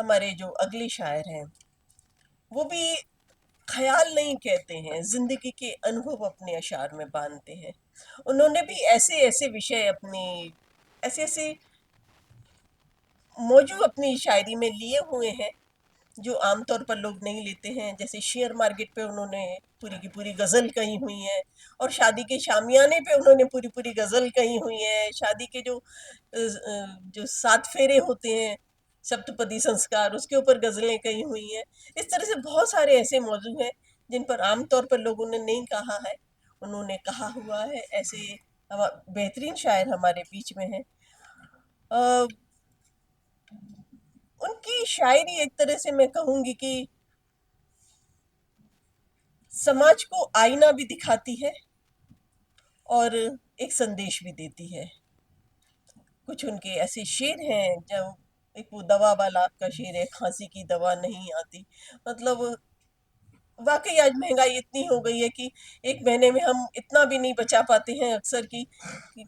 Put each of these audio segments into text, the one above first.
हमारे जो अगले शायर हैं वो भी ख्याल नहीं कहते हैं, जिंदगी के अनुभव अपने अशार में बांधते हैं। उन्होंने भी ऐसे ऐसे विषय अपनी ऐसे ऐसे मौजू अपनी शायरी में लिए हुए हैं जो आमतौर पर लोग नहीं लेते हैं। जैसे शेयर मार्केट पे उन्होंने पूरी की पूरी गजल कही हुई है, और शादी के शामियाने पे उन्होंने पूरी पूरी गजल कही हुई है। शादी के जो सात फेरे होते हैं, सप्तपदी संस्कार, उसके ऊपर गजलें कही हुई हैं। इस तरह से बहुत सारे ऐसे मौजू हैं जिन पर आमतौर पर लोगों ने नहीं कहा है, उन्होंने कहा हुआ है। ऐसे बेहतरीन शायर हमारे बीच में हैं। उनकी शायरी एक तरह से मैं कहूंगी कि समाज को आईना भी दिखाती है और एक संदेश भी देती है। कुछ उनके ऐसे शेर हैं, जब एक वो दवा वाला आपका शेर है, खांसी की दवा नहीं आती। मतलब वाकई आज महंगाई इतनी हो गई है कि एक महीने में हम इतना भी नहीं बचा पाते हैं अक्सर कि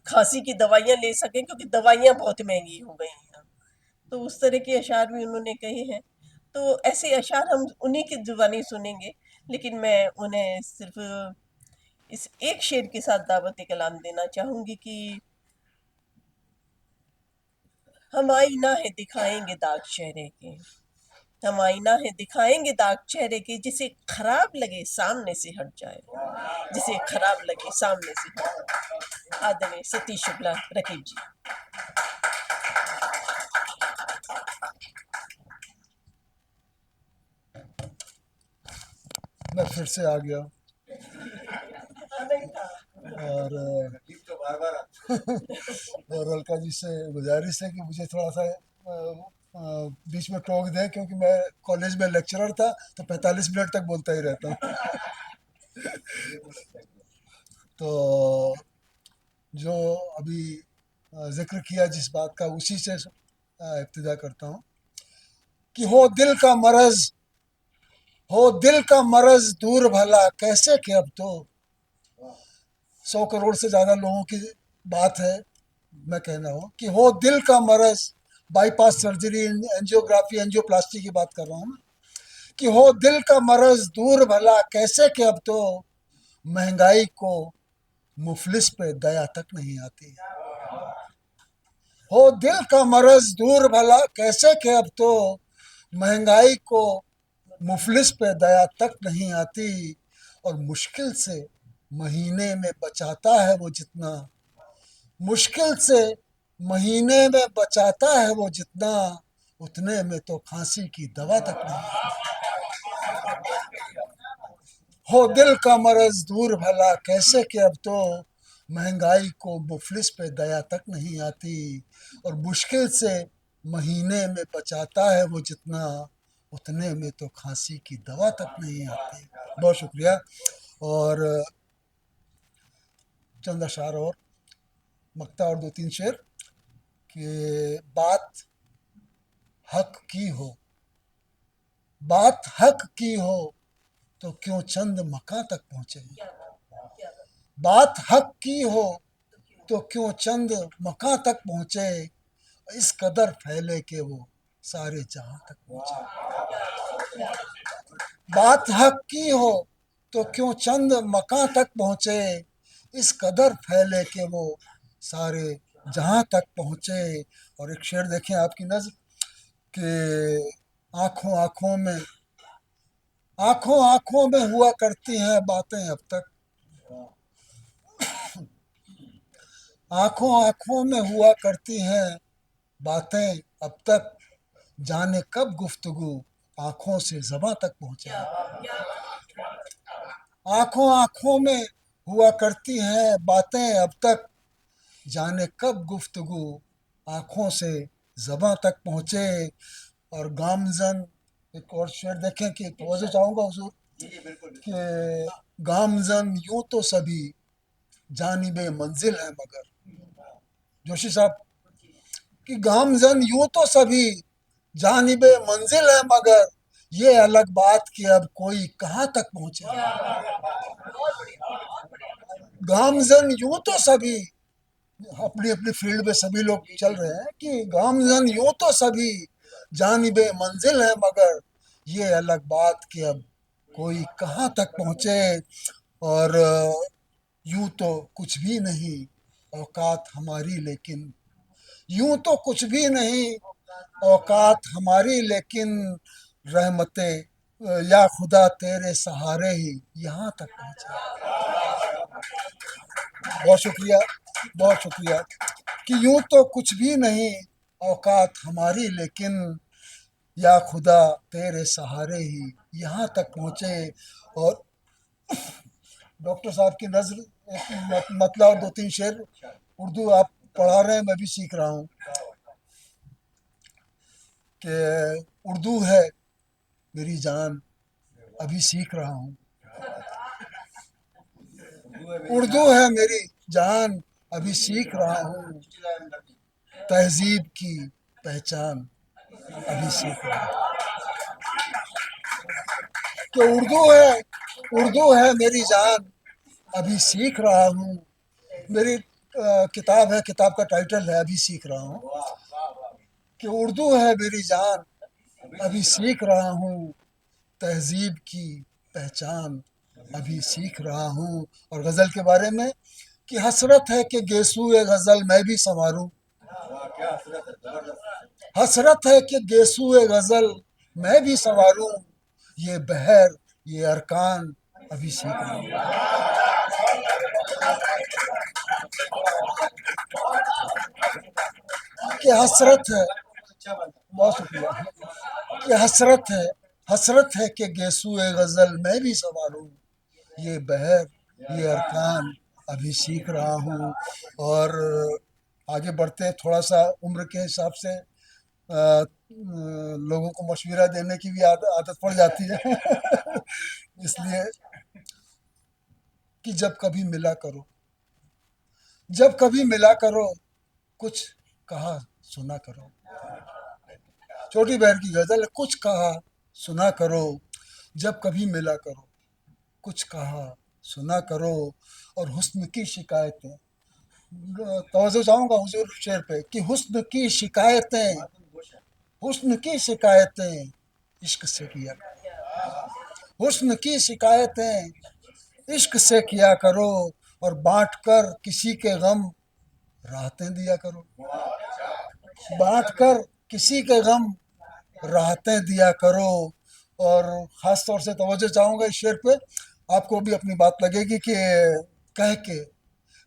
खांसी की दवाइयाँ ले सकें, क्योंकि दवाइयाँ बहुत महंगी हो गई हैं। तो उस तरह के अशार भी उन्होंने कहे हैं। तो ऐसे अशार हम उन्हीं की जुबानी सुनेंगे, लेकिन मैं उन्हें सिर्फ इस एक शेर के साथ दावत कलाम देना चाहूंगी कि हम आईना है दिखाएंगे दाग चेहरे के, हम आईना है दिखाएंगे दाग चेहरे के, जिसे खराब लगे सामने से हट जाए, जिसे खराब लगे सामने से हट जाए। आदरणीय सतीश शुक्ला रकीब जी। मैं फिर से आ गया और और अलका जी से गुजारिश है कि मुझे थोड़ा सा बीच में टोक दें, क्योंकि मैं कॉलेज में लेक्चरर था तो 45 मिनट तक बोलता ही रहता हूँ। तो जो अभी जिक्र किया जिस बात का, उसी से इब्तिदा करता हूँ कि हो दिल का मरज दूर भला कैसे कि अब तो 100 करोड़ से ज़्यादा लोगों की बात है। मैं कहना हूँ कि हो दिल का मरज, बाईपास सर्जरी, एंजियोग्राफी, एंजियोप्लास्टी की बात कर रहा हूँ मैं, कि हो दिल का मरज दूर भला कैसे कि अब तो महंगाई को मुफलिस पे दया तक नहीं आती। हो दिल का मरज दूर भला कैसे कि अब तो महंगाई को मुफलिस पे दया तक नहीं आती। और मुश्किल से महीने में बचाता है वो जितना, मुश्किल से महीने में बचाता है वो जितना, उतने में तो खांसी की दवा तक नहीं। हो दिल का मरज दूर भला कैसे कि अब तो महंगाई को मुफलिस पे दया तक नहीं आती। और मुश्किल से महीने में बचाता है वो जितना, उतने में तो खांसी की दवा तक नहीं आती। बहुत शुक्रिया। और चंद अशार और मक्ता और 2-3 शेर कि हक की हो बात हक की हो तो क्यों चंद मका तक पहुंचे। बात हक की हो तो क्यों चंद मका तक पहुंचे, इस कदर फैले कि वो सारे जहां तक पहुंचे। बात हक की हो तो क्यों चंद मका तक पहुंचे, इस कदर फैले कि वो सारे जहां तक पहुंचे। और एक शेर देखें आपकी नज़र कि आंखों आंखों में हुआ करती हैं बातें अब तक, आंखों में हुआ करती हैं बातें अब तक, जाने कब गुफ्तगू आंखों से ज़बां तक पहुंचे। आंखों में हुआ करती हैं बातें अब तक, जाने कब गुफ्तगू आंखों से ज़बां तक पहुंचे। और गामजन, एक और शेर देखें कि तवज्जो चाहूँगा हुजूर कि गामजन यूं तो सभी जानिबे मंजिल है मगर, जोशी साहब, कि गामजन यूं तो सभी जानिबे मंजिल है मगर, ये अलग बात कि अब कोई कहाँ तक पहुंचे। गामजन यूं तो सभी, अपनी अपनी फील्ड में सभी लोग चल रहे हैं, कि गामजन यूं तो सभी जानिबे मंजिल है मगर ये अलग बात कि अब कोई कहाँ तक पहुँचे। और यूं तो कुछ भी नहीं औकात हमारी, लेकिन यूं तो कुछ भी नहीं औकात हमारी, लेकिन रहमते या खुदा तेरे सहारे ही यहाँ तक पहुँचे। बहुत शुक्रिया, बहुत शुक्रिया। कि यूं तो कुछ भी नहीं औकात हमारी, लेकिन या खुदा तेरे सहारे ही यहाँ तक पहुँचे। और डॉक्टर साहब की नज़र मतलब और दो तीन शेर उर्दू आप पढ़ा रहे हैं, मैं भी सीख रहा हूँ कि उर्दू है मेरी जान, अभी सीख रहा हूँ। उर्दू है मेरी जान, अभी सीख रहा हूँ। तहजीब की पहचान अभी सीख रहा हूँ। कि उर्दू है मेरी जान, अभी सीख रहा हूँ। मेरी किताब है, किताब का टाइटल है अभी सीख रहा हूँ। कि उर्दू है मेरी जान, अभी सीख रहा हूँ। तहजीब की पहचान अभी सीख रहा हूँ। और गज़ल के बारे में कि हसरत है कि गेसुए गज़ल मैं भी संवारूं। हसरत है कि गेसुए गज़ल मैं भी संवारूं। ये बहर ये अरकान अभी सीख रहा हूँ। कि हसरत है, बहुत शुक्रिया। कि हसरत है कि गेसुए गज़ल मैं भी संवारूं। ये बहर ये अरकान अभी सीख रहा हूँ। और आगे बढ़ते थोड़ा सा उम्र के हिसाब से लोगों को मशवरा देने की भी आदत पड़ जाती है। इसलिए कि जब कभी मिला करो, जब कभी मिला करो, कुछ कहा सुना करो। छोटी बहन की गजल है, कुछ कहा सुना करो, जब कभी मिला करो, कुछ कहा सुना करो। और हुस्न की शिकायतें, तवज्जो चाहूंगा हुजूर शेर पे कि हुस्न की शिकायतें, हुस्न की शिकायतें इश्क से किया, हुस्न की शिकायतें इश्क से किया करो। और बांट कर किसी के गम राहतें दिया करो, बांट कर किसी के गम राहतें दिया करो। और ख़ास तौर से तवज्जो चाहूँगा इस शेर पे, आपको भी अपनी बात लगेगी कि कह के,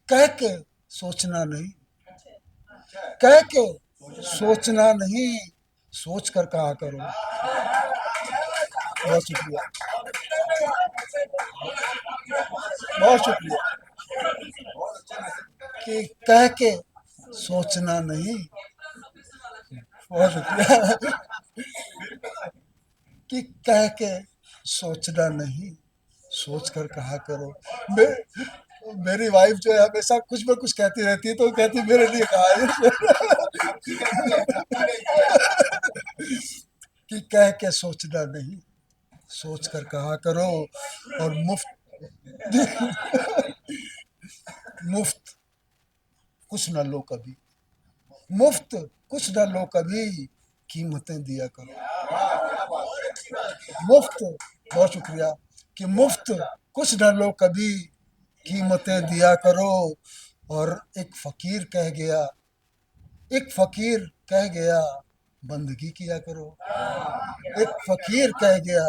कह के सोचना नहीं, कह के सोचना नहीं, सोच कर कहा करो। बहुत शुक्रिया, बहुत शुक्रिया। कि कह के सोचना नहीं, बहुत शुक्रिया। कि कह के सोचना नहीं, सोच कर कहा करो। मे, मेरी वाइफ जो है हमेशा कुछ में कुछ कहती रहती है, तो कहती मेरे लिए कहा है। कि कह के सोचना नहीं, सोच कर कहा करो। और मुफ्त कुछ न लो कभी, मुफ्त कुछ न लो कभी, कीमतें दिया करो। मुफ्त, बहुत शुक्रिया। कि मुफ्त कुछ न लो कभी, कीमतें दिया करो। और एक फकीर कह गया, एक फकीर कह गया, बंदगी किया करो। एक फकीर कह गया,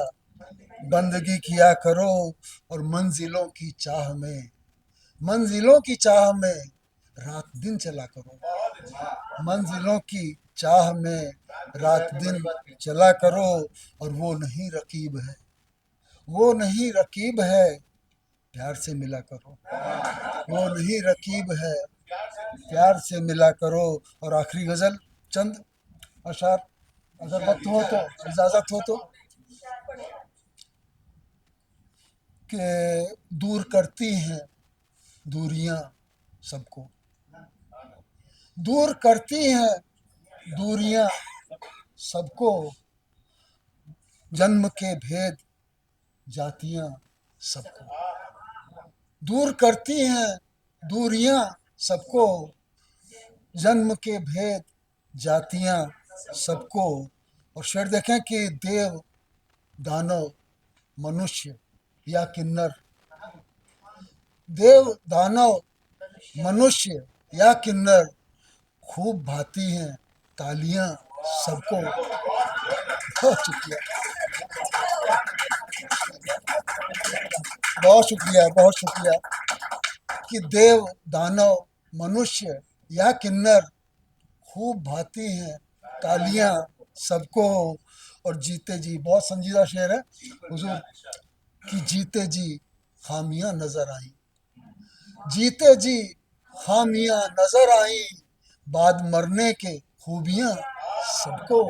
बंदगी किया करो। और मंजिलों की चाह में, मंजिलों की चाह में रात दिन चला करो। मंजिलों की चाह में रात दिन चला करो। और वो नहीं रकीब है, वो नहीं रकीब है, प्यार से मिला करो। वो नहीं रकीब है, प्यार से मिला करो। और आखिरी गज़ल चंद अशार, अगर वक्त हो तो, इजाज़त हो तो। कि दूर करती हैं दूरियां सबको, दूर करती हैं दूरियां सबको, जन्म के भेद जातियां सबको। दूर करती हैं दूरियां सबको, जन्म के भेद जातियां सबको। और शेर देखें कि देव, दानव, मनुष्य या किन्नर, देव, दानव, मनुष्य या किन्नर, खूब भाती हैं तालियां सबको। बहुत शुक्रिया, बहुत शुक्रिया, बहुत शुक्रिया। कि देव, दानव, मनुष्य या किन्नर, खूब भाती हैं तालियां सबको। और जीते जी, बहुत संजीदा शेर है हुजूर। कि जीते जी खामियां नजर आई, जीते जी खामियां नजर आई, बाद मरने के खूबियां सबको।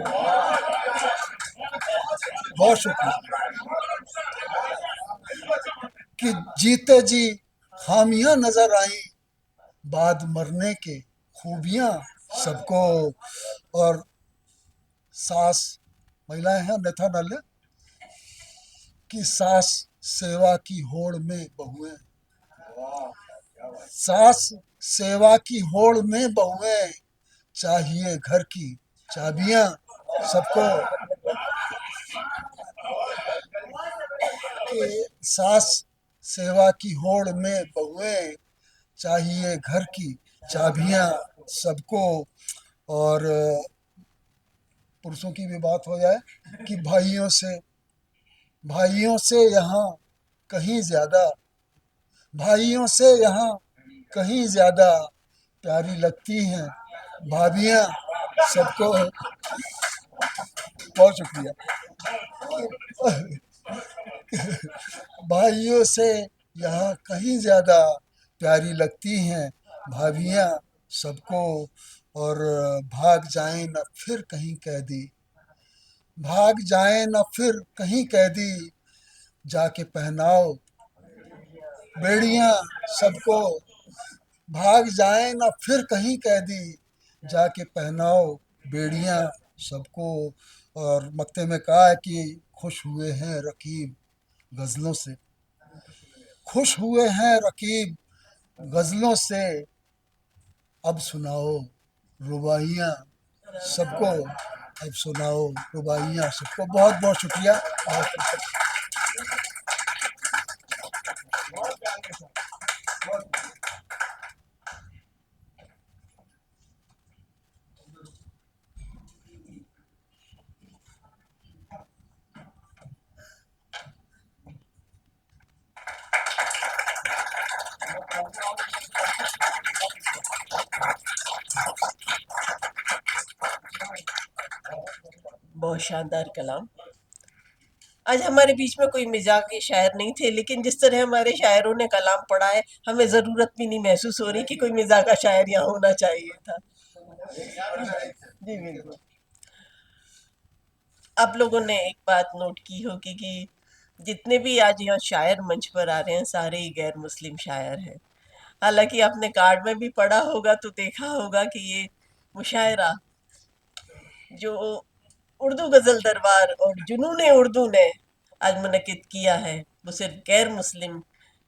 बहुत शुक्रिया। कि जीते जी खामियां नजर आई, बाद मरने के खूबियां सबको। और सास, महिलाएं हैं अन्यथा न ले। कि सास सेवा की होड़ में बहुएं, सास सेवा की होड़ में बहुएं, चाहिए घर की चाबियां सबको। कि सास सेवा की होड़ में बहुएं, चाहिए घर की चाबियां सबको। और पुरुषों की भी बात हो जाए कि भाइयों से यहाँ कहीं ज्यादा, भाइयों से यहाँ कहीं ज्यादा, प्यारी लगती हैं भाभियाँ सबको। बहुत शुक्रिया। भाइयों से यहाँ कहीं ज्यादा, प्यारी लगती हैं भाभियाँ सबको। और भाग जाए न फिर कहीं कैदी, भाग जाए न फिर कहीं कैदी, जाके पहनाओ बेड़ियां सबको। भाग जाए न फिर कहीं कैदी, जाके पहनाओ बेड़ियां सबको। और मक्ते में कहा है कि खुश हुए हैं रकीब गजलों से, खुश हुए हैं रकीब गजलों से, अब सुनाओ रुबाइयाँ सबको, अब सुनाओ रुबाइयाँ सबको। बहुत बहुत शुक्रिया, बहुत शुक्रिया। बहुत शानदार कलाम। आज हमारे बीच में कोई मिजाज के शायर नहीं थे, लेकिन जिस तरह हमारे शायरों ने कलाम पढ़ा है, हमें ज़रूरत भी नहीं महसूस हो रही कि कोई मिजाज का शायर यहाँ होना चाहिए था। जी बिल्कुल। आप लोगों ने एक बात नोट की होगी कि जितने भी आज यहाँ शायर मंच पर आ रहे हैं, सारे ही गैर मुस्लिम शायर हैं। हालांकि आपने कार्ड में भी पढ़ा होगा तो देखा होगा कि ये मुशायरा जो उर्दू गजल दरबार और जुनून उर्दू ने आज मुनक्किद किया है, वो सिर्फ गैर मुस्लिम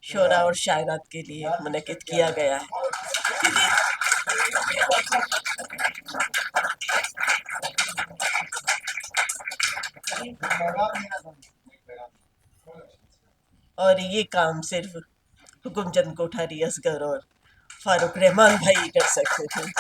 शोरा और शायरात के लिए मुनक्किद किया गया है। और ये काम सिर्फ हुकुमचंद कोठारी असगर और फारूक रहमान भाई कर सकते थे।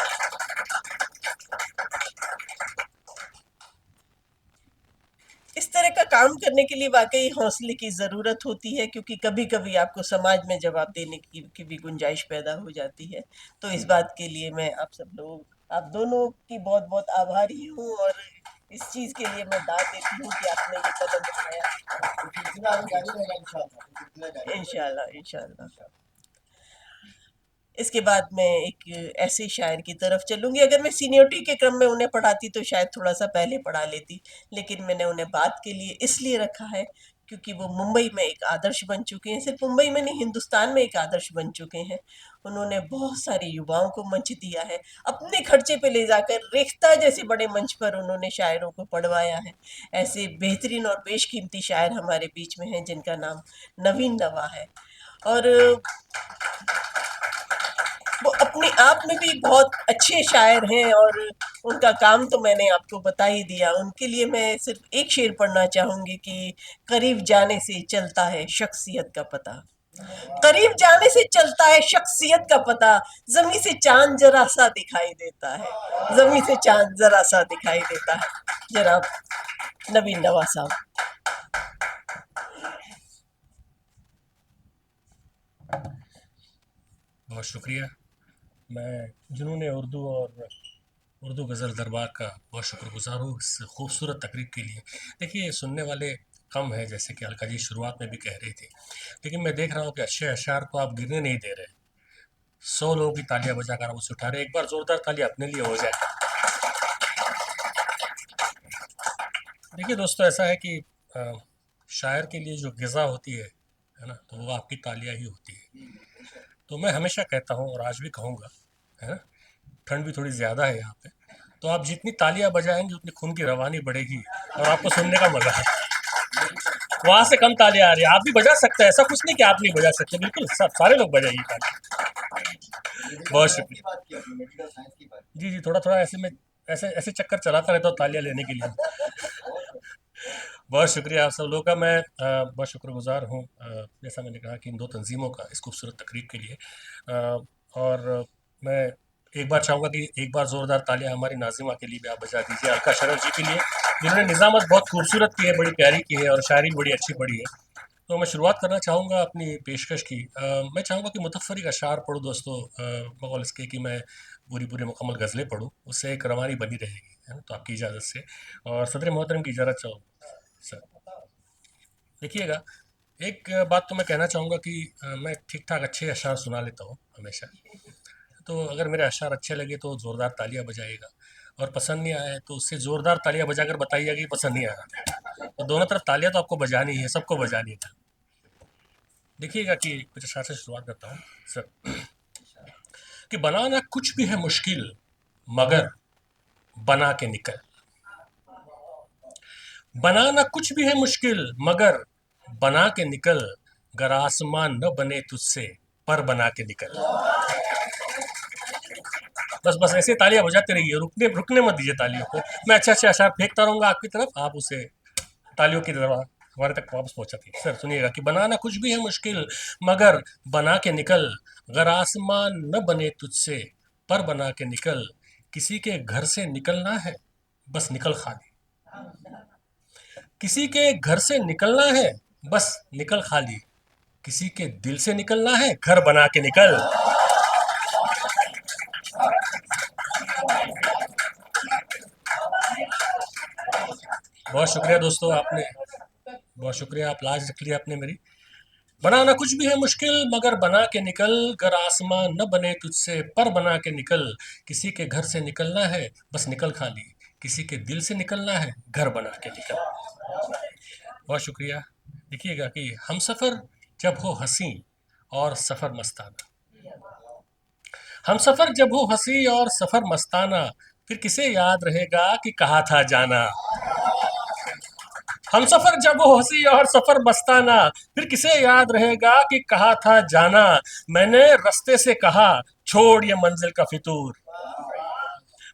इस तरह का काम करने के लिए वाकई हौसले की ज़रूरत होती है, क्योंकि कभी कभी आपको समाज में जवाब देने की भी गुंजाइश पैदा हो जाती है। तो इस बात के लिए मैं आप सब लोग, आप दोनों की बहुत बहुत आभारी हूँ, और इस चीज़ के लिए मैं दाद देती हूँ कि आपने ये कदम उठाया। इंशाल्लाह इंशाल्लाह। इसके बाद मैं एक ऐसे शायर की तरफ चलूंगी। अगर मैं सीनियरिटी के क्रम में उन्हें पढ़ाती तो शायद थोड़ा सा पहले पढ़ा लेती, लेकिन मैंने उन्हें बात के लिए इसलिए रखा है क्योंकि वो मुंबई में एक आदर्श बन चुके हैं। सिर्फ मुंबई में नहीं, हिंदुस्तान में एक आदर्श बन चुके हैं। उन्होंने बहुत सारे युवाओं को मंच दिया है, अपने खर्चे पे ले जाकर रेख्ता जैसे बड़े मंच पर उन्होंने शायरों को पढ़वाया है। ऐसे बेहतरीन और बेशकीमती शायर हमारे बीच में हैं जिनका नाम नवीन नवा है। और वो अपने आप में भी बहुत अच्छे शायर हैं और उनका काम तो मैंने आपको बता ही दिया। उनके लिए मैं सिर्फ एक शेर पढ़ना चाहूंगी कि करीब जाने से चलता है शख्सियत का पता, करीब जाने से चलता है शख्सियत का पता, जमी से चांद जरा सा दिखाई देता है, जमी से चांद जरा सा दिखाई देता है। जनाब नवीन नवाज साहब। बहुत शुक्रिया। मैं जुनून उर्दू और उर्दू गज़ल दरबार का बहुत शुक्रगुजार हूँ इस खूबसूरत तकरीब के लिए। देखिए, सुनने वाले कम हैं, जैसे कि अलका जी शुरुआत में भी कह रही थी, लेकिन मैं देख रहा हूँ कि अच्छे अशार को आप गिरने नहीं दे रहे। 100 लोगों की तालियां बजाकर आप उसे उठा रहे। एक बार जोरदार ताली अपने लिए हो जाए। देखिए दोस्तों, ऐसा है कि अ, शायर के लिए जो ग़िज़ा होती है ना, तो वो आपकी तालियां ही होती है। तो मैं हमेशा कहता हूँ और आज भी कहूँगा, है ना, ठंड भी थोड़ी ज़्यादा है यहाँ पे, तो आप जितनी तालियां बजाएंगे उतनी खून की रवानी बढ़ेगी और आपको सुनने का मजा है। वहां से कम तालियां आ रही है, आप भी बजा सकते हैं, ऐसा कुछ नहीं कि आप नहीं बजा सकते, बिल्कुल सब सारे लोग बजाइए ताली। बहुत शुक्रिया। जी जी, थोड़ा थोड़ा ऐसे में ऐसे ऐसे चक्कर चलाता रहता हूँ तालियां लेने के लिए। बहुत शुक्रिया आप सब लोगों का। मैं बहुत शुक्रगुजार हूँ, जैसा मैंने कहा, कि इन दो तंजीमों का इस खूबसूरत तकरीब के लिए। और मैं एक बार चाहूँगा कि एक बार ज़ोरदार तालियां हमारी नाज़िमा के लिए भी आप बजा दीजिए, अलका शरफ जी के लिए, जिन्होंने निज़ामत बहुत खूबसूरत की है, बड़ी प्यारी की है और शायरी बड़ी अच्छी पढ़ी है। तो मैं शुरुआत करना चाहूँगा अपनी पेशकश की। मैं चाहूँगा कि मुतफ़्फ़री का शार पढ़ूँ दोस्तों, बगौर इसके कि मैं पूरी पूरी मुकम्मल गज़लें पढ़ूँ, उससे एक रवानी बनी रहेगी, है ना? तो आपकी इजाज़त से और सदर मोहतरम की इजाज़त चाहूँ सर। देखिएगा, एक बात तो मैं कहना चाहूँगा कि मैं ठीक-ठाक अच्छे अशआर सुना लेता हूँ हमेशा। तो अगर मेरे अशआर अच्छे लगे तो ज़ोरदार तालियाँ बजाइएगा, और पसंद नहीं आए तो उससे ज़ोरदार तालियाँ बजाकर बताइएगा कि पसंद नहीं आया। तो दोनों तरफ तालियाँ तो आपको बजानी ही है, सबको बजानी है। देखिएगा कि कुछ अशआर से शुरुआत करता हूँ सर, कि बनाना कुछ भी है मुश्किल मगर बना के निकल। बनाना कुछ भी है मुश्किल मगर बना के निकल, गर आसमान न बने तुझसे पर बना के निकल। बस बस ऐसे तालियां बजाते रहिए, रुकने रुकने मत दीजिए तालियों को। मैं अच्छे अच्छे अशार फेंकता रहूंगा आपकी तरफ, आप उसे तालियों की तरफ हमारे तक वापस पहुंचाती है। सर सुनिएगा कि बनाना कुछ भी है मुश्किल मगर बना के निकल, गर आसमान न बने तुझसे पर बना के निकल, किसी के घर से निकलना है बस निकल खाली, किसी के घर से निकलना है बस निकल खाली, किसी के दिल से निकलना है घर बना के निकल। बहुत शुक्रिया दोस्तों, आपने बहुत शुक्रिया, आप लाज रख लिया आपने मेरी। बनाना कुछ भी है मुश्किल मगर बना के निकल, गर आसमान न बने तुझसे पर बना के निकल, किसी के घर से निकलना है बस निकल खाली, किसी के दिल से निकलना है घर बना के निकल। बहुत शुक्रिया। देखिएगा कि हम सफ़र जब हो हंसी और सफ़र मस्ताना, हम सफ़र जब हो हंसी और सफ़र मस्ताना, फिर किसे याद रहेगा कि कहा था जाना। हम सफ़र जब हो हंसी और सफ़र मस्ताना, फिर किसे याद रहेगा कि कहा था जाना। मैंने रास्ते से कहा छोड़ ये मंजिल का फितूर,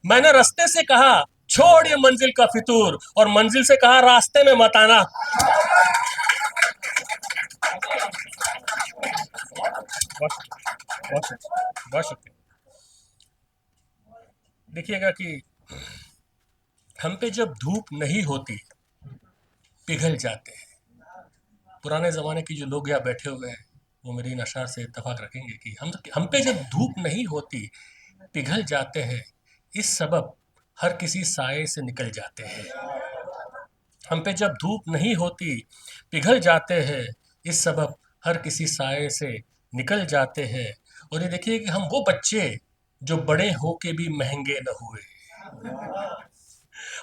मैंने रास्ते से कहा छोड़ ये मंजिल का फितूर, और मंजिल से कहा रास्ते में मत आना। बहुत बहुत शुक्रिया। देखिएगा कि हम पे जब धूप नहीं होती पिघल जाते हैं। पुराने ज़माने की जो लोग यहाँ बैठे हुए हैं वो मेरी इन अशार से इत्तेफाक रखेंगे कि हम पे जब धूप नहीं होती पिघल जाते हैं, इस सबब हर किसी साये से निकल जाते हैं। हम पे जब धूप नहीं होती पिघल जाते हैं, इस सबब हर किसी साये से निकल जाते हैं। और ये देखिए कि हम वो बच्चे जो बड़े होके भी महंगे न हुए,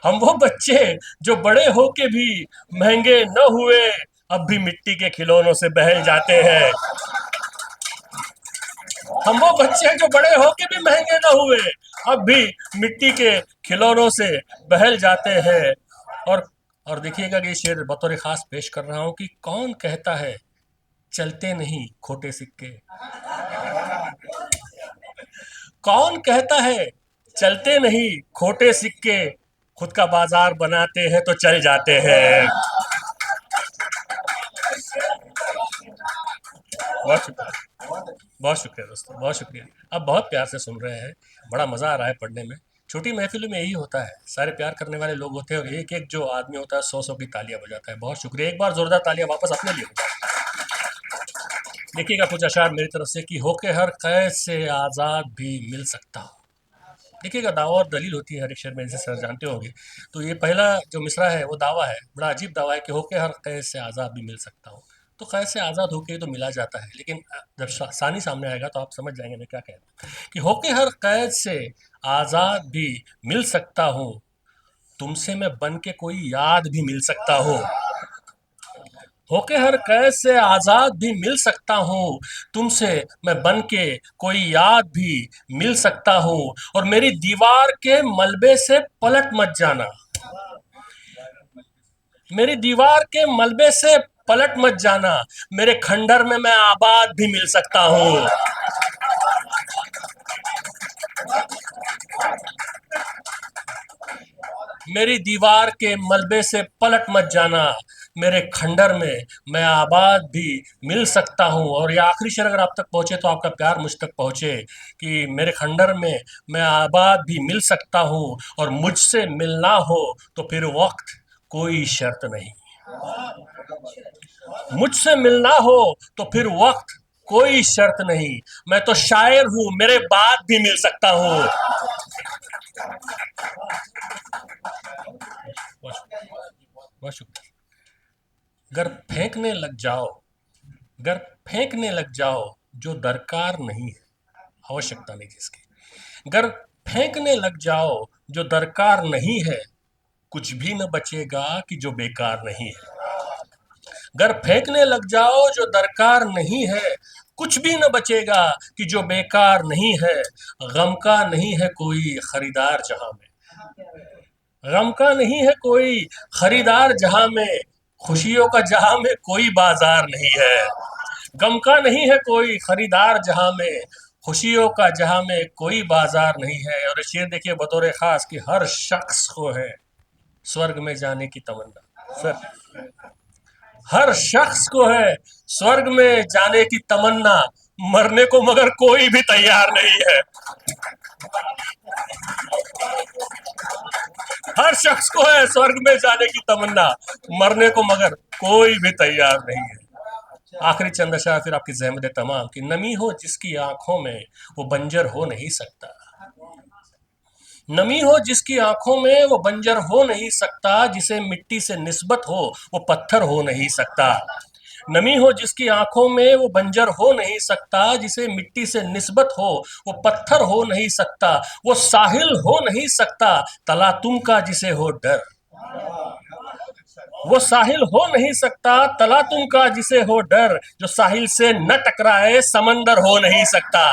हम वो बच्चे जो बड़े होके भी महंगे न हुए, अब भी मिट्टी के खिलौनों से बहल जाते हैं। हम वो बच्चे जो बड़े होके भी महंगे न हुए, अब भी मिट्टी के खिलौनों से बहल जाते हैं। और और देखिएगा कि ये शेर बतौर खास पेश कर रहा हूँ कि कौन कहता है चलते नहीं खोटे सिक्के, कौन कहता है चलते नहीं खोटे सिक्के, खुद का बाजार बनाते हैं तो चल जाते हैं। बहुत शुक्रिया, बहुत शुक्रिया दोस्तों, बहुत शुक्रिया। आप बहुत प्यार से सुन रहे हैं, बड़ा मज़ा आ रहा है पढ़ने में। छोटी महफिलों में यही होता है, सारे प्यार करने वाले लोग होते हैं और एक एक जो आदमी होता है 100 100 की तालियां बजाता है। बहुत शुक्रिया, एक बार जोरदार तालियां वापस अपने लिए बजाएं। देखिएगा कुछ अशार मेरी तरफ से कि होके हर कैद से आज़ाद भी मिल सकता हो। देखिएगा दावा और दलील होती है हर एक शेर में, जैसे सर जानते होंगे। तो ये पहला जो मिसरा है वो दावा है, बड़ा अजीब दावा है कि होके हर कैद से आज़ाद भी मिल सकता हो। तो कैद से आज़ाद होके तो मिला जाता है, लेकिन जब सानी सामने आएगा तो आप समझ जाएंगे मैं क्या कह रहा हूँ कि होके हर कैद से आज़ाद भी मिल सकता हूँ, तुमसे मैं बन के कोई याद भी मिल सकता हूँ। होके हर कैद से आज़ाद भी मिल सकता हूँ, तुमसे मैं बन के कोई याद भी मिल सकता हूँ। और मेरी दीवार के मलबे से पलट मत जाना, मेरी दीवार के मलबे से पलट मत जाना, मेरे खंडर में मैं आबाद भी मिल सकता हूँ। मेरी दीवार के मलबे से पलट मत जाना, मेरे खंडर में मैं आबाद भी मिल सकता हूँ। और ये आखिरी शेर अगर आप तक पहुँचे तो आपका प्यार मुझ तक पहुँचे कि मेरे खंडर में मैं आबाद भी मिल सकता हूँ, और मुझसे मिलना हो तो फिर वक्त कोई शर्त नहीं, मुझसे मिलना हो तो फिर वक्त कोई शर्त नहीं, मैं तो शायर हूँ मेरे बाद भी मिल सकता हूँ। बहुत शुक्रिया। अगर फेंकने लग जाओ, अगर फेंकने लग जाओ जो दरकार नहीं है, आवश्यकता नहीं जिसकी, अगर फेंकने लग जाओ जो दरकार नहीं है, कुछ भी न बचेगा कि जो बेकार नहीं है। अगर फेंकने लग जाओ जो दरकार नहीं है, कुछ भी न बचेगा कि जो बेकार नहीं है। गम का नहीं है कोई खरीदार जहां में, गम का नहीं है कोई खरीदार जहां में, खुशियों का जहां में कोई बाजार नहीं है। गम का नहीं है कोई खरीदार जहां में, खुशियों का जहां में कोई बाजार नहीं है। और शेर देखिए बतौर खास कि हर शख्स को है स्वर्ग में जाने की तमन्ना। सर, हर शख्स को है स्वर्ग में जाने की तमन्ना, मरने को मगर कोई भी तैयार नहीं है। हर शख्स को है स्वर्ग में जाने की तमन्ना, मरने को मगर कोई भी तैयार नहीं है। आखिरी चंद अशआर फिर आपकी ज़हमत तमाम कि नमी हो जिसकी आंखों में वो बंजर हो नहीं सकता, नमी हो जिसकी आंखों में वो बंजर हो नहीं सकता, जिसे मिट्टी से निस्बत हो वो पत्थर हो नहीं सकता। नमी हो जिसकी आंखों में वो बंजर हो नहीं सकता, जिसे मिट्टी से निस्बत हो वो पत्थर हो नहीं सकता। वो साहिल हो नहीं सकता तला तुम का जिसे हो डर, वो साहिल हो नहीं सकता तला तुम का जिसे हो डर, जो साहिल से न टकराए समंदर हो नहीं सकता,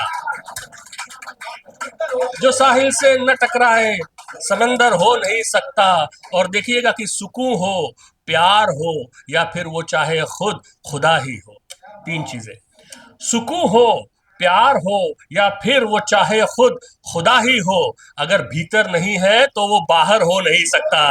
जो साहिल से न टकराए समंदर हो नहीं सकता। और देखिएगा कि सुकून हो, प्यार हो, या फिर वो चाहे खुद खुदा ही हो, तीन चीजें, सुकून हो, प्यार हो, या फिर वो चाहे खुद खुदा ही हो, अगर भीतर नहीं है तो वो बाहर हो नहीं सकता।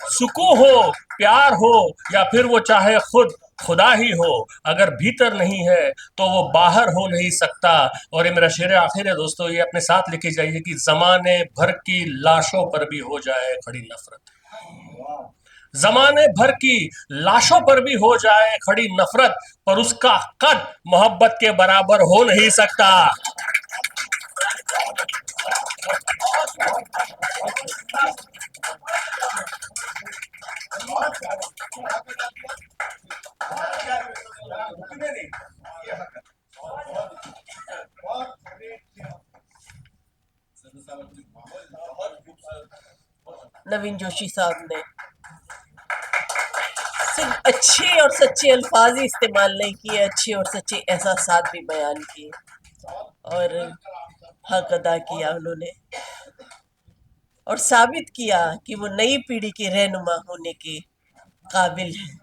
सुकून हो, प्यार हो, या फिर वो चाहे खुद खुदा ही हो, अगर भीतर नहीं है तो वो बाहर हो नहीं सकता। और ये मेरा शेर आखिर है दोस्तों, ये अपने साथ लेके जाइए कि जमाने भर की लाशों पर भी हो जाए खड़ी नफरत, जमाने भर की लाशों पर भी हो जाए खड़ी नफरत, पर उसका कद मोहब्बत के बराबर हो नहीं सकता। नवीन जोशी साहब ने सिर्फ अच्छे और सच्चे अल्फाज ही इस्तेमाल नहीं किए, अच्छे और सच्चे एहसासात भी बयान किए और हक अदा किया उन्होंने, और साबित किया कि वो नई पीढ़ी के रहनुमा होने के काबिल हैं।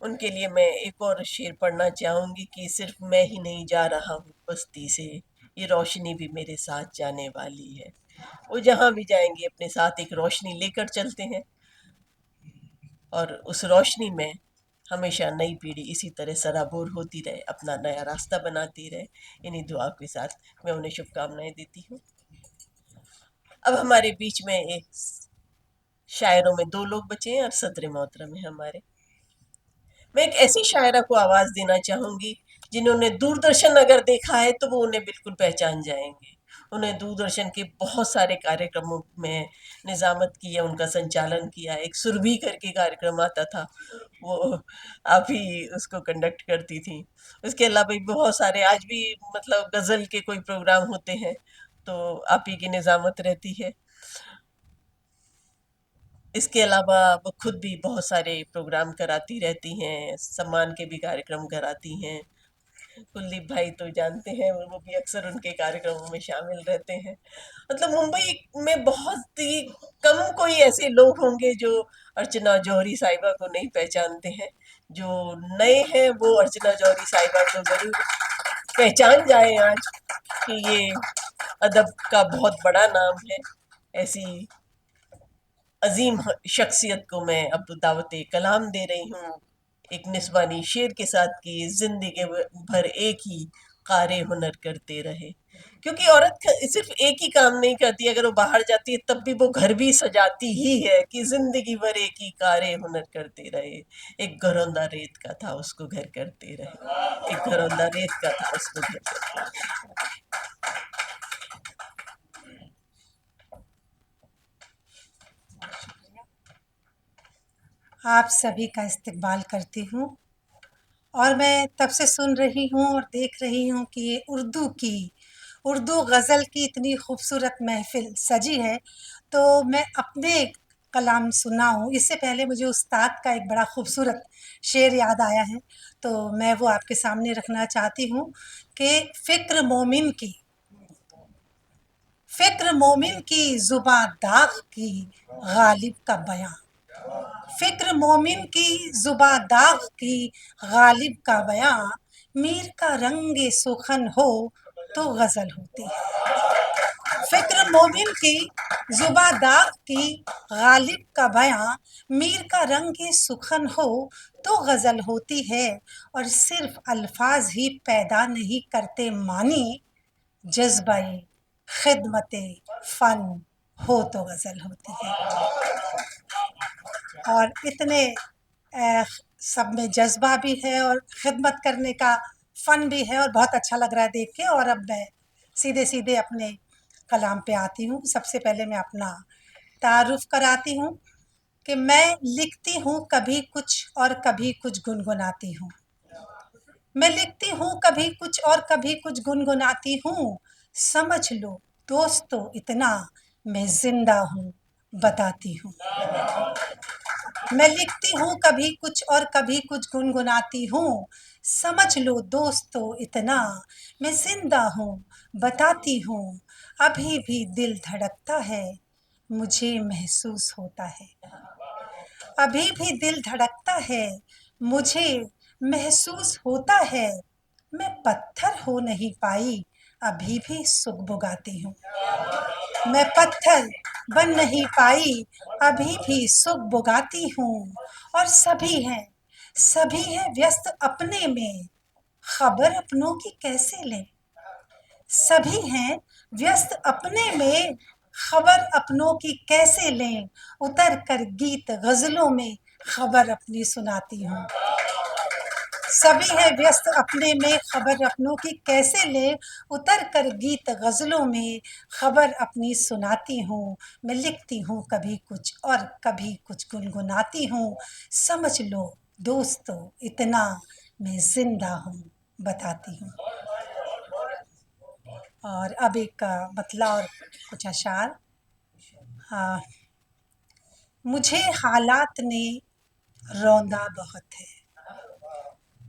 उनके लिए मैं एक और शेर पढ़ना चाहूँगी कि सिर्फ मैं ही नहीं जा रहा हूँ बस्ती से, ये रोशनी भी मेरे साथ जाने वाली है। वो जहाँ भी जाएंगे अपने साथ एक रोशनी लेकर चलते हैं, और उस रोशनी में हमेशा नई पीढ़ी इसी तरह सराबोर होती रहे, अपना नया रास्ता बनाती रहे। इन्हीं दुआ के साथ मैं उन्हें शुभकामनाएं देती हूँ। अब हमारे बीच में एक शायरों में दो लोग बचे हैं और सदर मोहतरम है हमारे। मैं एक ऐसी शायरा को आवाज देना चाहूंगी जिन्होंने दूरदर्शन अगर देखा है तो वो उन्हें बिल्कुल पहचान जाएंगे। उन्हें दूरदर्शन के बहुत सारे कार्यक्रमों में निजामत किया, उनका संचालन किया। एक सुरभि करके कार्यक्रम आता था, वो आप ही उसको कंडक्ट करती थी। उसके अलावा भी बहुत सारे आज भी मतलब गजल के कोई प्रोग्राम होते हैं तो आप ही की निजामत रहती है। इसके अलावा वो खुद भी बहुत सारे प्रोग्राम कराती रहती हैं, सम्मान के भी कार्यक्रम कराती हैं। कुलदीप भाई तो जानते हैं, वो भी अक्सर उनके कार्यक्रमों में शामिल रहते हैं। मतलब मुंबई में बहुत ही कम कोई ऐसे लोग होंगे जो अर्चना जौहरी साहिबा को नहीं पहचानते हैं। जो नए हैं वो अर्चना जौहरी साहिबा को जरूर पहचान जाए आज कि ये अदब का बहुत बड़ा नाम है। ऐसी अजीम शख्सियत को मैं अब दावत कलाम दे रही हूँ, एक निस्वानी शेर के साथ कि जिंदगी भर एक ही कारे हुनर करते रहे। क्योंकि औरत सिर्फ एक ही काम नहीं करती, अगर वो बाहर जाती है तब भी वो घर भी सजाती ही है कि जिंदगी भर एक ही कारे हुनर करते रहे। एक घरौंदा रेत का था उसको घर करते रहे, एक घरौंदा रेत का था उसको घर करते रहे। आप सभी का इस्तकबाल करती हूँ और मैं तब से सुन रही हूँ और देख रही हूँ कि ये उर्दू गज़ल की इतनी खूबसूरत महफ़िल सजी है, तो मैं अपने कलाम सुनाऊँ इससे पहले मुझे उस्ताद का एक बड़ा खूबसूरत शेर याद आया है, तो मैं वो आपके सामने रखना चाहती हूँ कि फ़िक्र मोमिन की ज़ुबां दाग़ की गालिब का बयां। फ़िक्र मोमिन की ज़ुबां दाग़ की गालिब का बयां, मीर का रंगे सुखन हो तो गज़ल होती है। फ़िक्र मोमिन की ज़ुबां दाग़ की गालिब का बयां, मीर का रंगे सुखन हो तो गज़ल होती है। और सिर्फ अल्फाज ही पैदा नहीं करते मानी, जज्बाई खिदमते फ़न हो तो गज़ल होती है। और इतने सब में जज्बा भी है और खिदमत करने का फ़न भी है और बहुत अच्छा लग रहा है देख के। और अब मैं सीधे सीधे अपने कलाम पे आती हूँ। सबसे पहले मैं अपना तारुफ़ कराती हूँ कि मैं लिखती हूँ कभी कुछ और कभी कुछ गुनगुनाती हूँ। मैं लिखती हूँ कभी कुछ और कभी कुछ गुनगुनाती हूँ, समझ लो दोस्तों इतना मैं जिंदा हूँ बताती हूँ। मैं लिखती हूँ कभी कुछ और कभी कुछ गुनगुनाती हूँ, समझ लो दोस्तों इतना मैं जिंदा हूँ बताती हूँ। अभी भी दिल धड़कता है मुझे महसूस होता है, अभी भी दिल धड़कता है मुझे महसूस होता है। मैं पत्थर हो नहीं पाई अभी भी सुगबुगाती हूँ, मैं पत्थर बन नहीं पाई अभी भी सुगबुगाती हूँ। और सभी हैं व्यस्त अपने में, खबर अपनों की कैसे लें। सभी हैं व्यस्त अपने में, खबर अपनों की कैसे लें। उतर कर गीत गज़लों में खबर अपनी सुनाती हूँ। सभी हैं व्यस्त अपने में, खबर अपनों की कैसे लें। उतर कर गीत गज़लों में खबर अपनी सुनाती हूँ। मैं लिखती हूँ कभी कुछ और कभी कुछ गुनगुनाती हूँ, समझ लो दोस्तों इतना मैं ज़िंदा हूँ बताती हूँ। और अब एक मतला और कुछ अशार। हाँ, मुझे हालात ने रौंदा बहुत है,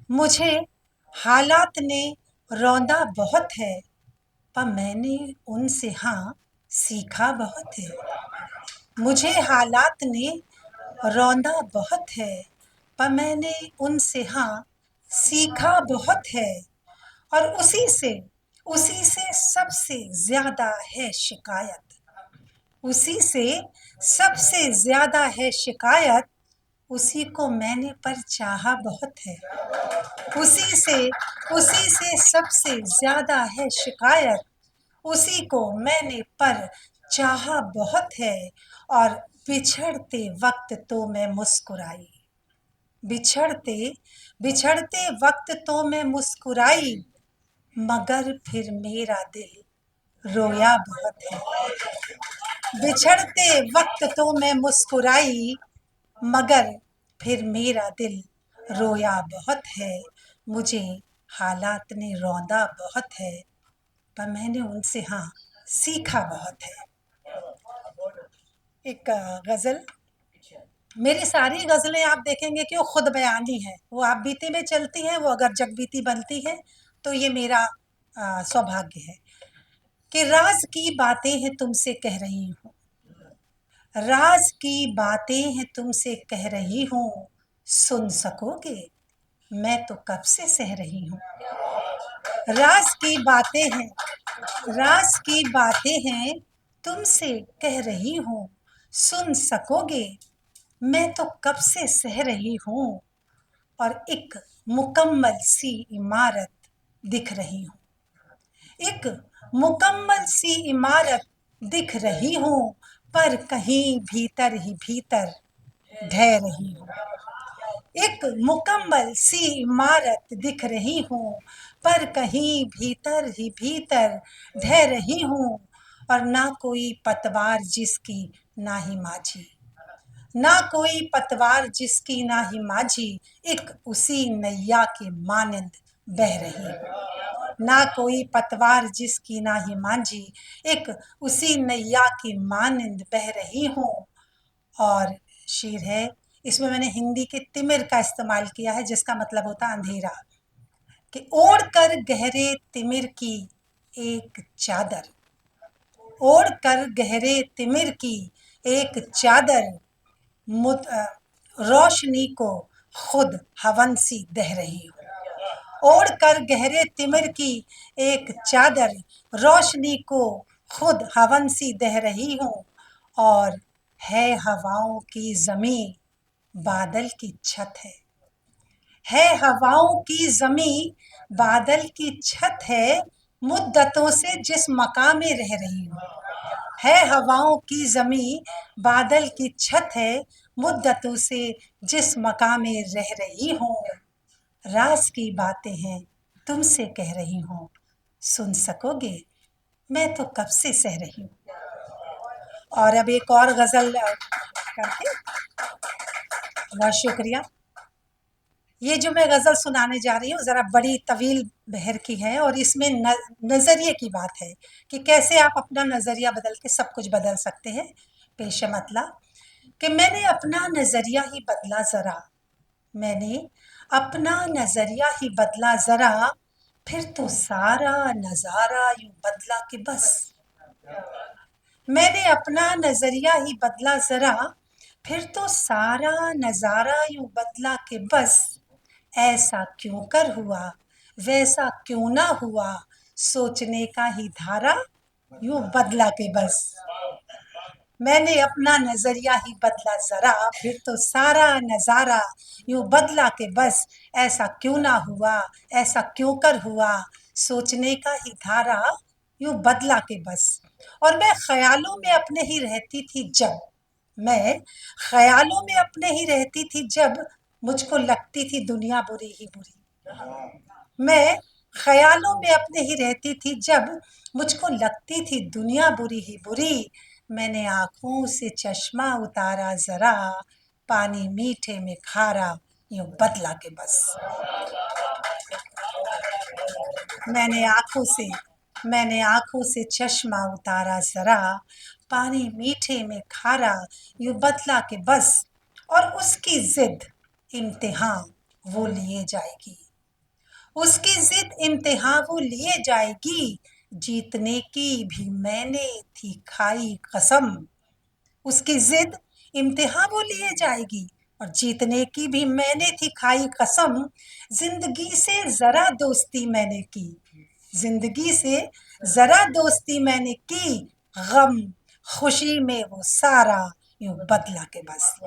मुझे हालात ने रौंदा बहुत है, पर मैंने उनसे हाँ सीखा बहुत है। मुझे हालात ने रौंदा बहुत है, पर मैंने उनसे हाँ सीखा बहुत है, और उसी से सबसे ज्यादा है शिकायत। उसी से सबसे ज्यादा है शिकायत, उसी को मैंने पर चाहा बहुत है। उसी से सबसे ज्यादा है शिकायत, उसी को मैंने पर चाहा बहुत है। और बिछड़ते वक्त तो मैं मुस्कुराई, बिछड़ते बिछड़ते वक्त तो मैं मुस्कुराई, मगर फिर मेरा दिल रोया बहुत है। बिछड़ते वक्त तो मैं मुस्कुराई, मगर फिर मेरा दिल रोया बहुत है। मुझे हालात ने रौंदा बहुत है, पर मैंने उनसे हाँ सीखा बहुत है। एक गज़ल, मेरी सारी गज़लें आप देखेंगे कि वो खुद बयानी है, वो आप बीती में चलती हैं, वो अगर जग बीती बनती है तो ये मेरा सौभाग्य है कि राज की बातें हैं तुमसे कह रही हूँ, राज की बातें हैं तुमसे कह रही हूँ, सुन सकोगे मैं तो कब से सह रही हूँ। राज की बातें हैं, राज की बातें हैं तुमसे कह रही हूँ, सुन सकोगे मैं तो कब से सह रही हूँ। और एक मुकम्मल सी इमारत दिख रही हूँ, एक मुकम्मल सी इमारत दिख रही हूँ, पर कहीं भीतर ही भीतर ढह रही हूँ। एक मुकम्मल सी इमारत दिख रही हूँ, पर कहीं भीतर ही भीतर ढह रही हूँ। और ना कोई पतवार जिसकी ना ही माझी, ना कोई पतवार जिसकी ना ही माझी, एक उसी नैया के मानंद बह रही हूँ। ना कोई पतवार जिसकी ना ही मांझी, एक उसी नैया की मानंद बह रही हूँ। और शेर है, इसमें मैंने हिंदी के तिमिर का इस्तेमाल किया है, जिसका मतलब होता है अंधेरा, कि ओढ़ कर गहरे तिमिर की एक चादर, ओढ़ कर गहरे तिमिर की एक चादर, रोशनी को खुद हवन सी दह रही हूँ। ओढ़ कर गहरे तिमिर की एक चादर, रोशनी को खुद हवन सी दह रही हूँ। और है हवाओं की ज़मीं बादल की छत है हवाओं की ज़मीं बादल की छत है, मुद्दतों से जिस मकां में रह रही हूँ। है हवाओं की ज़मीं बादल की छत है, मुद्दतों से जिस मकां में रह रही हूँ। राज की बातें हैं तुमसे कह रही हूँ, सुन सकोगे मैं तो कब से सह रही हूँ। और अब एक और गज़ल करके, बहुत शुक्रिया। ये जो मैं गज़ल सुनाने जा रही हूँ ज़रा बड़ी तवील बहर की है, और इसमें नज़रिए की बात है कि कैसे आप अपना नज़रिया बदल के सब कुछ बदल सकते हैं। पेश मतलब कि मैंने अपना नज़रिया ही बदला ज़रा, मैंने अपना नज़रिया ही बदला ज़रा, फिर तो सारा नज़ारा यूं बदला कि बस। मैंने अपना नज़रिया ही बदला ज़रा, फिर तो सारा नज़ारा यूं बदला कि बस। ऐसा क्यों कर हुआ, वैसा क्यों ना हुआ, सोचने का ही धारा यूं बदला के बस। मैंने अपना नज़रिया ही बदला ज़रा, फिर तो सारा नज़ारा यूं बदला के बस। ऐसा क्यों ना हुआ, ऐसा क्यों कर हुआ, सोचने का ही धारा यूं बदला के बस। और मैं ख्यालों में अपने ही रहती थी जब, मैं ख्यालों में अपने ही रहती थी जब, मुझको लगती थी दुनिया बुरी ही बुरी। मैं ख्यालों में अपने ही रहती थी जब, मुझको लगती थी दुनिया बुरी ही बुरी। मैंने आँखों से चश्मा उतारा ज़रा, पानी मीठे में खारा यूं बदला के बस। मैंने आँखों से चश्मा उतारा ज़रा, पानी मीठे में खारा यूं बदला के बस। और उसकी ज़िद इम्तिहान वो लिए जाएगी, उसकी ज़िद इम्तिहान वो लिए जाएगी, जीतने की भी मैंने थी खाई कसम। उसकी ज़िद इम्तिहान वो लिए जाएगी, और जीतने की भी मैंने थी खाई कसम, जिंदगी से जरा दोस्ती मैंने की, जिंदगी से जरा दोस्ती मैंने की, गम खुशी में वो सारा यूं बदला के बस।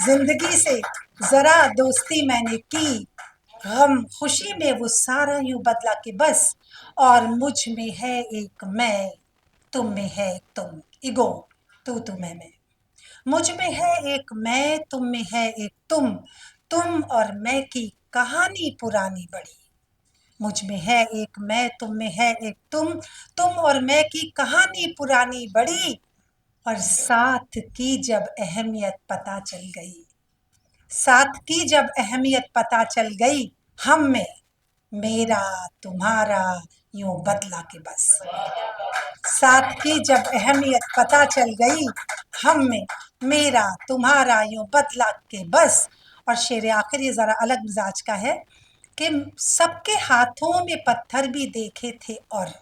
जिंदगी से जरा दोस्ती मैंने की, गम खुशी में वो सारा यूं बदला के बस। और मुझ में है एक मैं, तुम में है एक तुम, ईगो तू मैं। मुझ में है एक मैं, तुम में है एक तुम और मैं की कहानी पुरानी बड़ी। मुझ में है एक मैं, तुम में है एक तुम और मैं की कहानी पुरानी बड़ी। और साथ की जब अहमियत पता चल गई, साथ की जब अहमियत पता चल गई, हम में मेरा तुम्हारा यूं बदला के बस। साथ की जब अहमियत पता चल गई, हम में मेरा तुम्हारा यूं बदला के बस। और शेर आखिर ये ज़रा अलग मिजाज का है कि सबके हाथों में पत्थर भी देखे थे और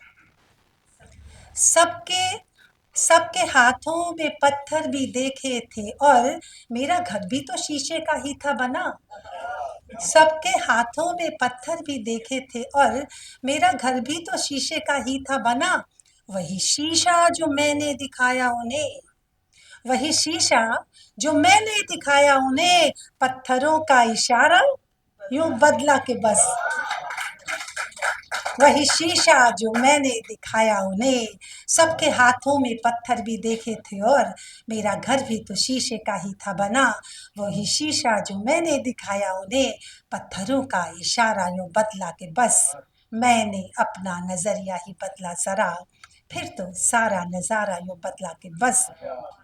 सबके सबके हाथों में पत्थर भी देखे थे, और मेरा घर भी तो शीशे का ही था बना। सबके हाथों में पत्थर भी देखे थे और मेरा घर भी तो शीशे का ही था बना। वही शीशा जो मैंने दिखाया उन्हें, वही शीशा जो मैंने दिखाया उन्हें, पत्थरों का इशारा यूं बदला के बस। वही शीशा जो मैंने दिखाया उन्हें, सबके हाथों में पत्थर भी देखे थे और मेरा घर भी तो शीशे का ही था बना। वही शीशा जो मैंने दिखाया उन्हें, पत्थरों का इशारा यूं बदला के बस। मैंने अपना नजरिया ही बदला जरा, फिर तो सारा नजारा यूं बदला के बस।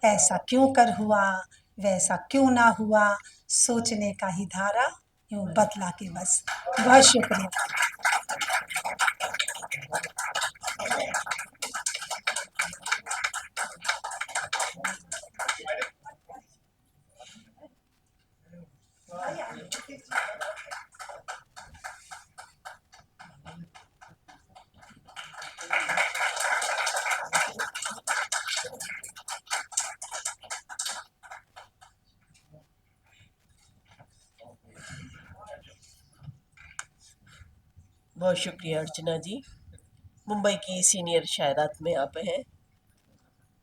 ऐसा क्यों कर हुआ, वैसा क्यों ना हुआ, सोचने का ही धारा यूं बदला के बस। बहुत शुक्रिया। बहुत शुक्रिया अर्चना जी, मुंबई की सीनियर शायरात में आप हैं।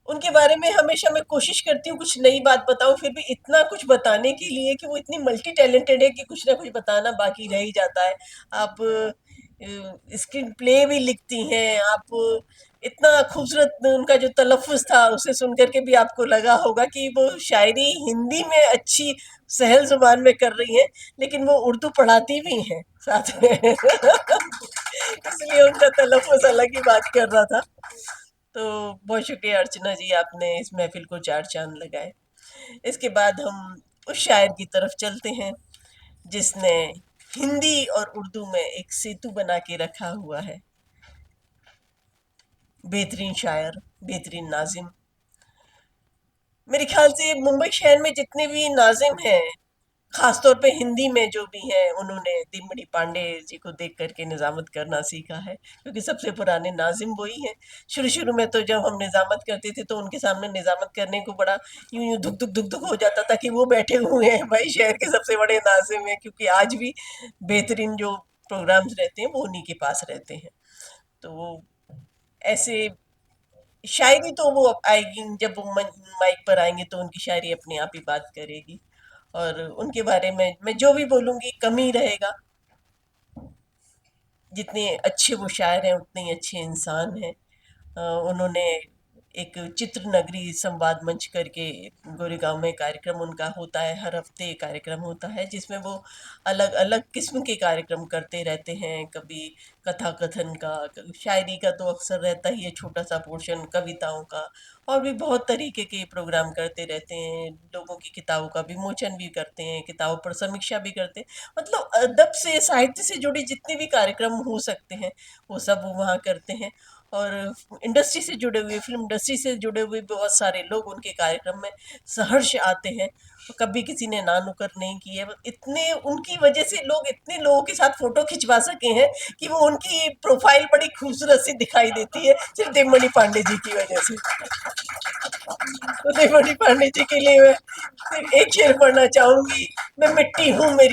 उनके बारे में हमेशा मैं कोशिश करती हूँ कुछ नई बात बताऊँ, फिर भी इतना कुछ बताने के लिए कि वो इतनी मल्टी टैलेंटेड है कि कुछ ना कुछ बताना बाकी रह ही जाता है। आप स्क्रीन प्ले भी लिखती हैं, आप इतना खूबसूरत उनका जो तलफ़्फ़ुज़ था उसे सुन कर के भी आपको लगा होगा कि वो शायरी हिंदी में अच्छी सहल ज़ुबान में कर रही हैं, लेकिन वो उर्दू पढ़ाती भी हैं साथ में। इसलिए उनका तलफ़्फ़ुज़ अलग ही बात कर रहा था। तो बहुत शुक्रिया अर्चना जी, आपने इस महफिल को चार चांद लगाए। इसके बाद हम उस शायर की तरफ चलते हैं जिसने हिंदी और उर्दू में एक सेतु बना के रखा हुआ है। बेहतरीन शायर, बेहतरीन नाजिम। मेरे ख्याल से मुंबई शहर में जितने भी नाजिम हैं, खासतौर पे हिंदी में जो भी हैं, उन्होंने दिमड़ी पांडे जी को देख करके निज़ामत करना सीखा है, क्योंकि सबसे पुराने नाजिम वही हैं। शुरू-शुरू में तो जब हम निज़ामत करते थे तो उनके सामने निज़ामत करने को बड़ा यूँ-यूँ धुक-धुक हो जाता था कि वो बैठे हुए हैं भाई शहर के सबसे बड़े नाजिम हैं, क्योंकि आज भी बेहतरीन जो प्रोग्राम्स रहते हैं वो उन्हीं के पास रहते हैं। तो ऐसे शायरी तो वो अब आएगी, जब वो माइक पर आएंगे तो उनकी शायरी अपने आप ही बात करेगी, और उनके बारे में मैं जो भी बोलूँगी कम ही रहेगा। जितने अच्छे वो शायर हैं उतने ही अच्छे इंसान हैं। उन्होंने एक चित्र नगरी संवाद मंच करके गोरेगांव में कार्यक्रम उनका होता है, हर हफ्ते कार्यक्रम होता है जिसमें वो अलग अलग किस्म के कार्यक्रम करते रहते हैं। कभी कथा कथन का, कभी शायरी का तो अक्सर रहता ही है, छोटा सा पोर्शन कविताओं का, और भी बहुत तरीके के प्रोग्राम करते रहते हैं। लोगों की किताबों का विमोचन भी करते हैं, किताबों पर समीक्षा भी करते हैं। मतलब अदब से, साहित्य से जुड़े जितने भी कार्यक्रम हो सकते हैं वो सब वो वहाँ करते हैं। और इंडस्ट्री से जुड़े हुए, फिल्म इंडस्ट्री से जुड़े हुए बहुत सारे लोग उनके कार्यक्रम में सहर्ष आते हैं। तो कभी किसी ने ना नुक्कड़ नहीं की है। इतने उनकी वजह से लोग इतने लोगों के साथ फ़ोटो खिंचवा सके हैं कि वो उनकी प्रोफ़ाइल बड़ी खूबसूरत सी दिखाई देती है, सिर्फ़ देवमणि पांडे जी की वजह से। उदयमणि पांडे जी के लिए मैं सिर्फ एक शेर पढ़ना चाहूंगी। मैं मिट्टी हूँ, मेरी